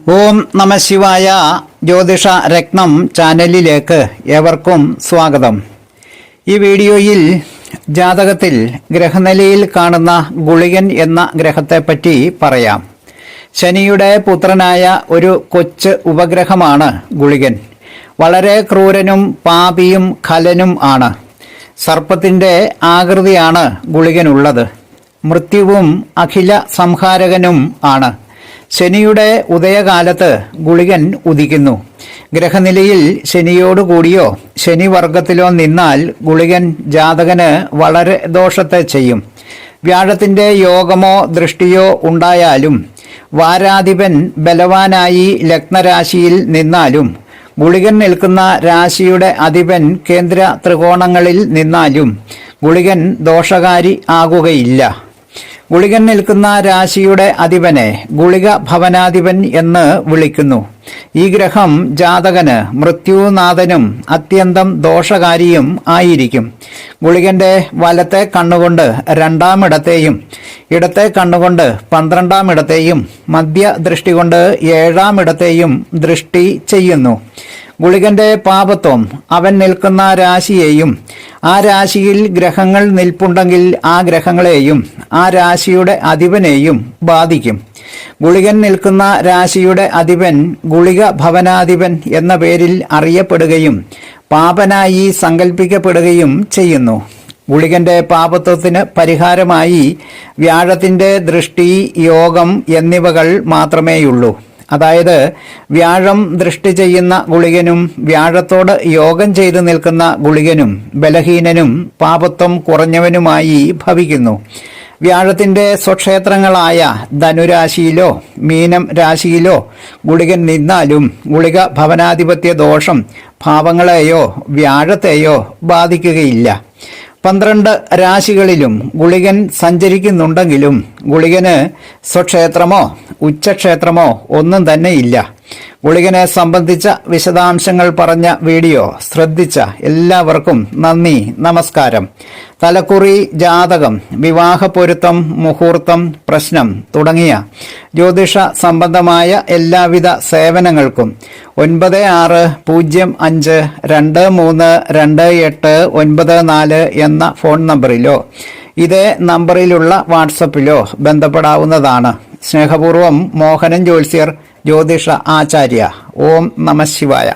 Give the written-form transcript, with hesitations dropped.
ഓം നമഃശിവായ. ജ്യോതിഷ രത്നം ചാനലിലേക്ക് ഏവർക്കും സ്വാഗതം. ഈ വീഡിയോയിൽ ജാതകത്തിൽ ഗ്രഹനിലയിൽ കാണുന്ന ഗുളികൻ എന്ന ഗ്രഹത്തെപ്പറ്റി പറയാം. ശനിയുടെ പുത്രനായ ഒരു കൊച്ചു ഉപഗ്രഹമാണ് ഗുളികൻ. വളരെ ക്രൂരനും പാപിയും ഖലനും ആണ്. സർപ്പത്തിന്റെ ആകൃതിയാണ് ഗുളികനുള്ളത്. മൃത്യുവും അഖില സംഹാരകനും ആണ്. ശനിയുടെ ഉദയകാലത്ത് ഗുളികൻ ഉദിക്കുന്നു. ഗ്രഹനിലയിൽ ശനിയോടുകൂടിയോ ശനിവർഗത്തിലോ നിന്നാൽ ഗുളികൻ ജാതകന് വളരെ ദോഷത്തെ ചെയ്യും. വ്യാഴത്തിന്റെ യോഗമോ ദൃഷ്ടിയോ ഉണ്ടായാലും, വാരാധിപൻ ബലവാനായി ലഗ്നരാശിയിൽ നിന്നാലും, ഗുളികൻ നിൽക്കുന്ന രാശിയുടെ അധിപൻ കേന്ദ്ര ത്രികോണങ്ങളിൽ നിന്നാലും ഗുളികൻ ദോഷകാരി ആകുകയില്ല. ഗുളികൻ നിൽക്കുന്ന രാശിയുടെ അധിപനെ ഗുളിക ഭവനാധിപൻ എന്ന് വിളിക്കുന്നു. ഈ ഗ്രഹം ജാതകന് മൃത്യുനാഥനും അത്യന്തം ദോഷകാരിയും ആയിരിക്കും. ഗുളികന്റെ വലത്തെ കണ്ണുകൊണ്ട് 2-ാം ഇടത്തെയും ഇടത്തെ കണ്ണുകൊണ്ട് 12-ാം ഇടത്തെയും മധ്യദൃഷ്ടി കൊണ്ട് 7-ാം ഇടത്തെയും ദൃഷ്ടി ചെയ്യുന്നു. ഗുളികന്റെ പാപത്വം അവൻ നിൽക്കുന്ന രാശിയെയും ആ രാശിയിൽ ഗ്രഹങ്ങൾ നിൽപ്പുണ്ടെങ്കിൽ ആ ഗ്രഹങ്ങളെയും ആ രാശിയുടെ അധിപനെയും ബാധിക്കും. ഗുളികൻ നിൽക്കുന്ന രാശിയുടെ അധിപൻ ഗുളിക ഭവനാധിപൻ എന്ന പേരിൽ അറിയപ്പെടുകയും പാപനായി സങ്കല്പിക്കപ്പെടുകയും ചെയ്യുന്നു. ഗുളികന്റെ പാപത്വത്തിന് പരിഹാരമായി വ്യാഴത്തിന്റെ ദൃഷ്ടി, യോഗം എന്നിവകൾ മാത്രമേയുള്ളൂ. അതായത് വ്യാഴം ദൃഷ്ടി ചെയ്യുന്ന ഗുളികനും വ്യാഴത്തോട് യോഗം ചെയ്തു നിൽക്കുന്ന ഗുളികനും ബലഹീനനും പാപത്വം കുറഞ്ഞവനുമായി ഭവിക്കുന്നു. വ്യാഴത്തിന്റെ സ്വക്ഷേത്രങ്ങളായ ധനുരാശിയിലോ മീനം രാശിയിലോ ഗുളികൻ നിന്നാലും ഗുളിക ഭവനാധിപത്യ ദോഷം ഭാവങ്ങളെയോ വ്യാഴത്തെയോ ബാധിക്കുകയില്ല. 12 രാശികളിലും ഗുളികൻ സഞ്ചരിക്കുന്നുണ്ടെങ്കിലും ഗുളികന് സ്വക്ഷേത്രമോ ഉച്ചക്ഷേത്രമോ ഒന്നും തന്നെ ഇല്ല. ഗുളികനെ സംബന്ധിച്ച വിശദാംശങ്ങൾ പറഞ്ഞ വീഡിയോ ശ്രദ്ധിച്ച എല്ലാവർക്കും നന്ദി, നമസ്കാരം. തലക്കുറി, ജാതകം, വിവാഹ പൊരുത്തം, മുഹൂർത്തം, പ്രശ്നം തുടങ്ങിയ ജ്യോതിഷ സംബന്ധമായ എല്ലാവിധ സേവനങ്ങൾക്കും 9605232894 എന്ന ഫോൺ നമ്പറിലോ ഇതേ നമ്പറിലുള്ള വാട്സപ്പിലോ ബന്ധപ്പെടാവുന്നതാണ്. സ്നേഹപൂർവം മോഹനൻ ജ്യോത്സ്യർ, ജ്യോതിഷ ആചാര്യ. ഓം നമഃശിവായ.